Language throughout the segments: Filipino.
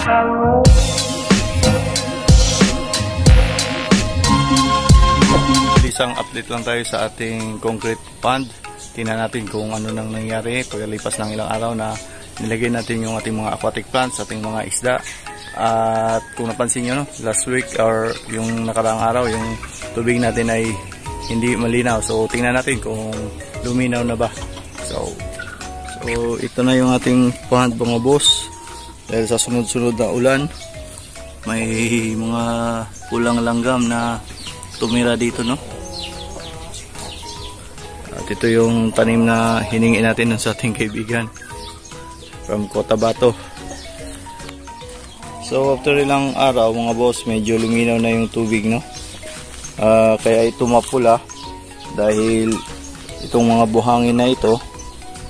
Isang update lang tayo sa ating concrete pond. Tingnan natin kung ano nang nangyari pagkalipas ng ilang araw na nilagay natin yung ating mga aquatic plants, ating mga isda. At kung napansin nyo, no, last week or yung nakaraang araw, yung tubig natin ay hindi malinaw. So tingnan natin kung luminaw na ba. So ito na yung ating pond, mga boss. Dahil sa sunod-sunod na ulan, may mga pulang langgam na tumira dito, no. At ito yung tanim na hiningi natin sa ating kaibigan from Cotabato. So after ilang araw, mga boss, medyo luminaw na yung tubig, no. Kaya ito mapula dahil itong mga buhangin na ito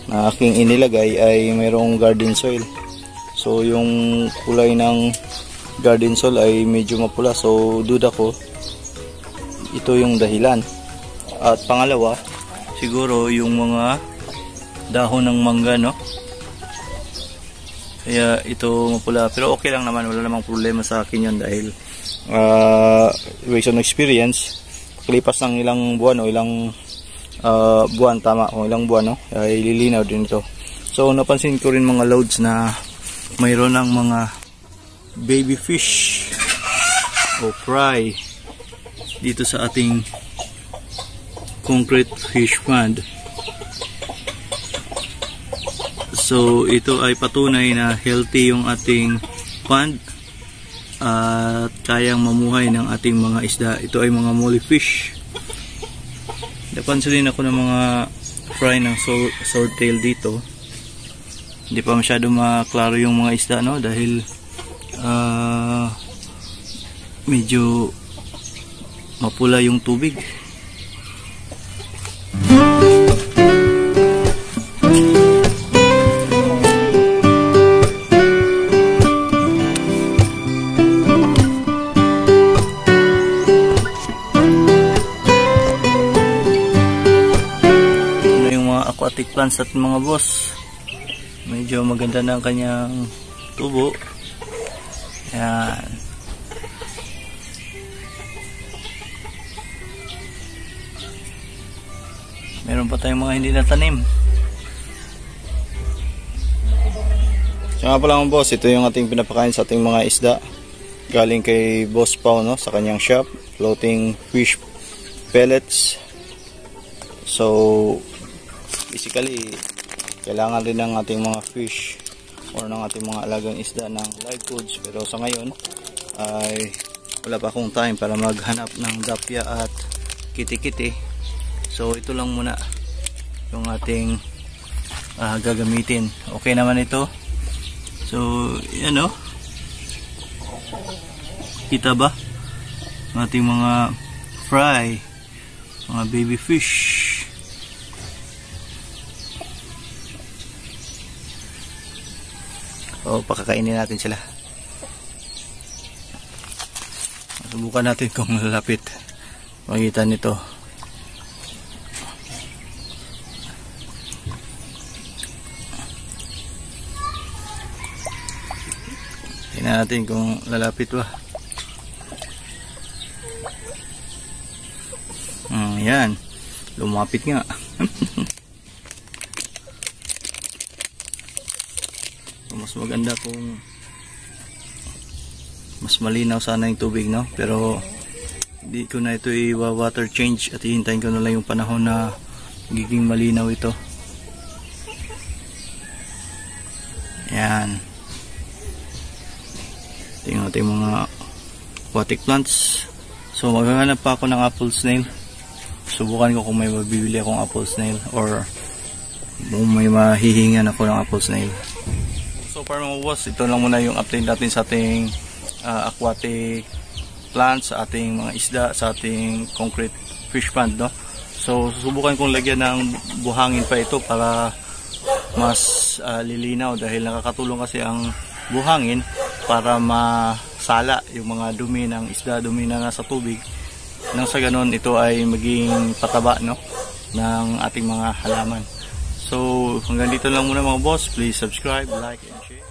na aking inilagay ay mayroong garden soil. So yung kulay ng garden soil ay medyo mapula. So duda ko ito yung dahilan. At pangalawa, siguro yung mga dahon ng mangga, no. Kaya ito mapula, pero okay lang naman, wala namang problema sa akin yun dahil based on experience, pagkalipas ng ilang buwan o ilang buwan, tama, o ilang buwan, no, ay lilinaw din ito. So napansin ko rin mga loads na mayroon ng mga baby fish o fry dito sa ating concrete fish pond. So ito ay patunay na healthy yung ating pond at kayang mamuhay ng ating mga isda. Ito ay mga molly fish. Napansin ako ng mga fry ng swordtail dito. Hindi pa masyado maklaro yung mga isda, no, dahil medyo mapula yung tubig. Aquatic plants at mga boss, medyo maganda na ang kanyang tubo. Yan. Meron pa tayong mga hindi natanim. So nga pala mga boss, ito yung ating pinapakain sa ating mga isda galing kay Boss Pao, no, sa kanyang shop, floating fish pellets. So basically, kailangan rin ng ating mga fish or ng ating mga alagang isda ng live foods. Pero sa ngayon, ay wala pa akong time para maghanap ng dapya at kiti-kiti. So ito lang muna yung ating gagamitin. Okay naman ito. So yan, o. Kita ba? Ang ating mga fry, mga baby fish. O, pakakainin natin sila. Subukan natin kung malalapit makita nito. Tingnan natin kung lalapit ba. Yan, lumapit nga. Mas maganda kung mas malinaw sana yung tubig, no, pero hindi ko na ito i-water change at hihintayin ko na lang yung panahon na magiging malinaw ito. Yan, tingnan natin mga aquatic plants. So maghahanap pa ako ng apple snail. Subukan ko kung may mabibili akong apple snail or kung may mahihingan ako ng apple snail. So para mga boss, ito lang muna yung update natin sa ating aquatic plants, sa ating mga isda, sa ating concrete fish pond, no. So susubukan kong lagyan ng buhangin pa ito para mas lilinaw, dahil nakakatulong kasi ang buhangin para masala yung mga dumi ng isda, dumi na nasa tubig, nang sa ganon ito ay maging pataba, no, ng ating mga halaman. So hanggang dito lang muna mga boss. Please subscribe, like and share.